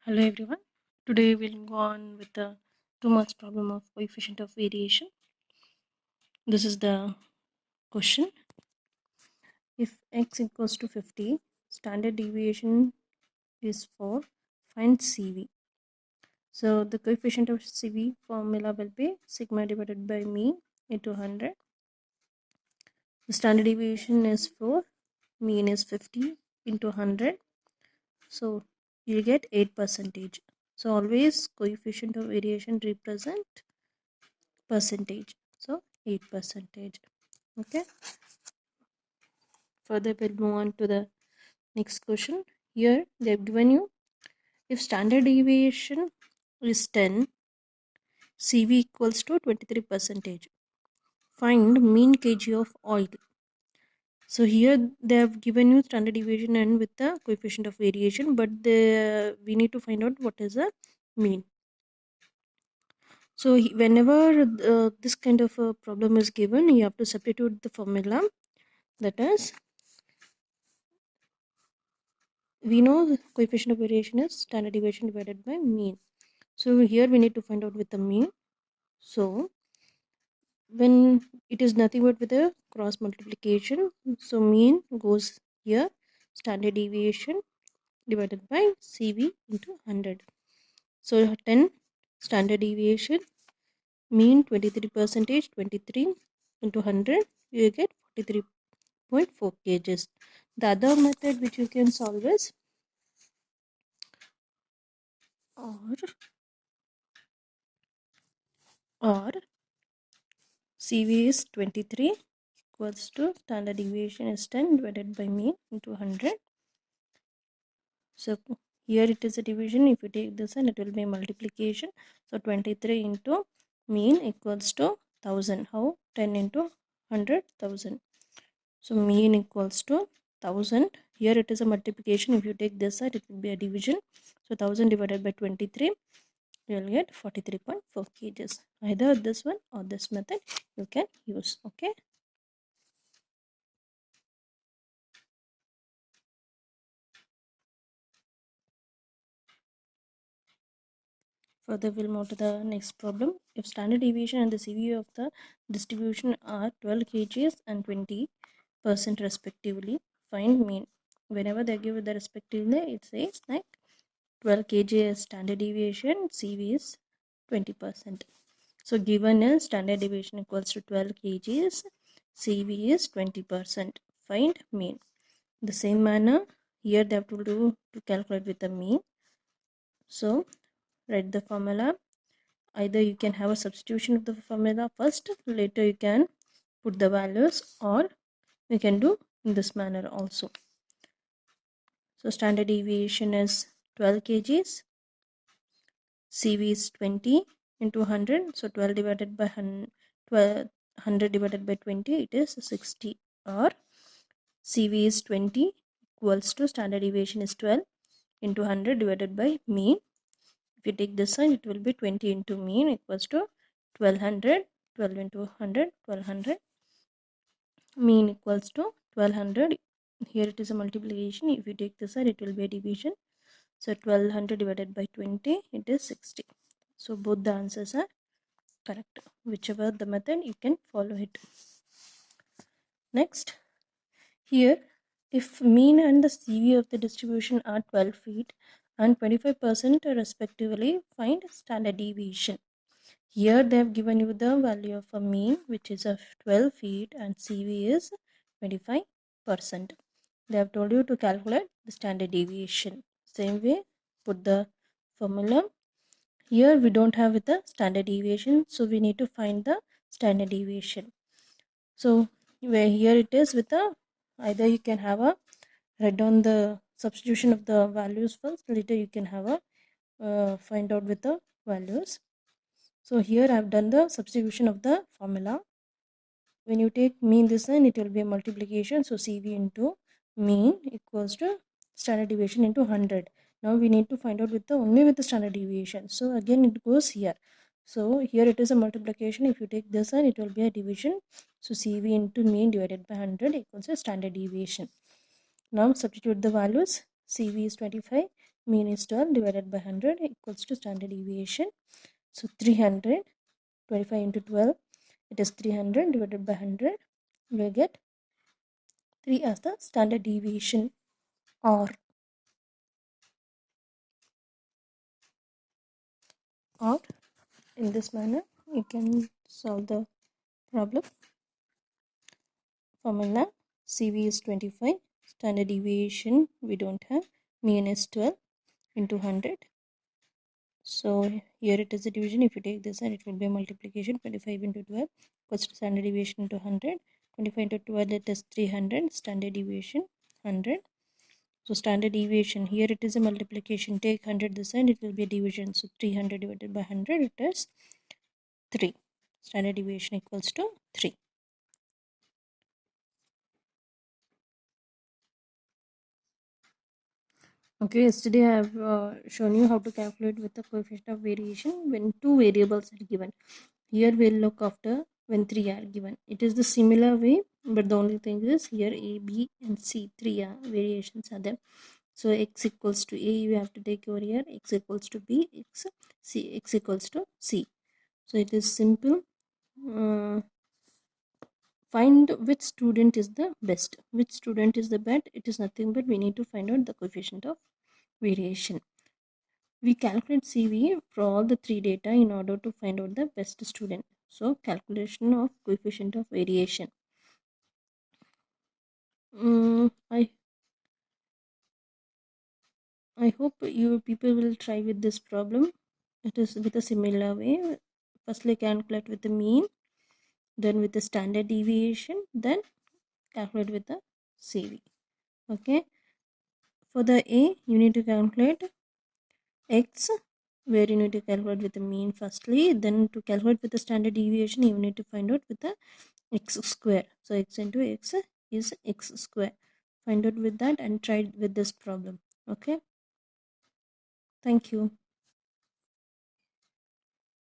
Hello everyone. Today we'll go on with the 2 marks problem of coefficient of variation. This is the question. If x equals to 50, standard deviation is 4, find CV. So the coefficient of CV formula will be sigma divided by mean into 100. The standard deviation is 4, mean is 50 into 100. So you get 8%. So always coefficient of variation represent percentage, so 8%. Okay, further we'll move on to the next question. Here they have given you, if standard deviation is 10, CV equals to 23%, find mean kg of oil. So here they have given you standard deviation and with the coefficient of variation, but we need to find out what is the mean. So whenever this kind of a problem is given, you have to substitute the formula. That is, we know coefficient of variation is standard deviation divided by mean. So here we need to find out with the mean. So when it is nothing but with a cross multiplication, so mean goes here, standard deviation divided by CV into 100. So 10 standard deviation, mean 23%, 23 into 100, you get 43.4 kgs. The other method which you can solve is or CV is 23 equals to standard deviation is 10 divided by mean into 100. So here it is a division. If you take this and it will be a multiplication. So 23 into mean equals to 1000. How? 10 into 100,000. So mean equals to 1000. Here it is a multiplication. If you take this side, it will be a division. So 1000 divided by 23, you will get 43.4 kgs. Either this one or this method you can use. Okay. Further, we'll move to the next problem. If standard deviation and the CV of the distribution are 12 kgs and 20% respectively, find mean. Whenever they give the respectively, it says like 12 kg is standard deviation, CV is 20%. So given is standard deviation equals to 12 kgs, CV is 20%. Find mean. The same manner, here they have to do to calculate with the mean. So write the formula. Either you can have a substitution of the formula first, later you can put the values, or you can do in this manner also. So standard deviation is 12 kgs, CV is 20 into 100, so 12 divided by 100 divided by 20, it is 60, or CV is 20 equals to standard deviation is 12 into 100 divided by mean. If you take this side, it will be 20 into mean equals to 1200. 12 into 100, 1200. Mean equals to 1200. Here it is a multiplication. If you take this side, it will be a division. So 1200 divided by 20, it is 60. So both the answers are correct. Whichever the method, you can follow it. Next, here, if mean and the CV of the distribution are 12 feet and 25% respectively, find standard deviation. Here they have given you the value of a mean, which is of 12 feet, and CV is 25%. They have told you to calculate the standard deviation. Same way, put the formula. Here we don't have with the standard deviation, so we need to find the standard deviation. So where here it is with the, either you can have a write down the substitution of the values first, later you can have a find out with the values. So here I have done the substitution of the formula. When you take mean this side, it will be a multiplication. So CV into mean equals to standard deviation into 100. Now we need to find out with the only with the standard deviation. So again it goes here. So here it is a multiplication. If you take this side, it will be a division. So CV into mean divided by 100 equals to standard deviation. Now substitute the values. CV is 25, mean is 12 divided by 100 equals to standard deviation. So 300, 25 into 12, it is 300 divided by 100. We get 3 as the standard deviation, or in this manner you can solve the problem. Formula: CV is 25, standard deviation we don't have, mean is 12 into 100. So here it is a division. If you take this side, it will be a multiplication. 25 into 12 equals to standard deviation into 100. 25 into 12, it is 300. Standard deviation 100. So standard deviation, here it is a multiplication. Take 100 this side, it will be a division. So 300 divided by 100, it is 3. Standard deviation equals to 3. Okay, yesterday I have shown you how to calculate with the coefficient of variation when two variables are given. Here we'll look after when 3 are given. It is the similar way, but the only thing is here A, B and C, 3 are variations are there. So x equals to A, you have to take over here, x equals to B, x equals to C. So it is simple. Find which student is the best. Which student is the best? It is nothing but we need to find out the coefficient of variation. We calculate CV for all the 3 data in order to find out the best student. So calculation of coefficient of variation. I hope you people will try with this problem. It is with a similar way. Firstly calculate with the mean, then with the standard deviation, then calculate with the CV. Okay. For the A, you need to calculate x, where you need to calculate with the mean firstly, then to calculate with the standard deviation you need to find out with the x square. So x into x is x square. Find out with that and try with this problem. Okay, thank you.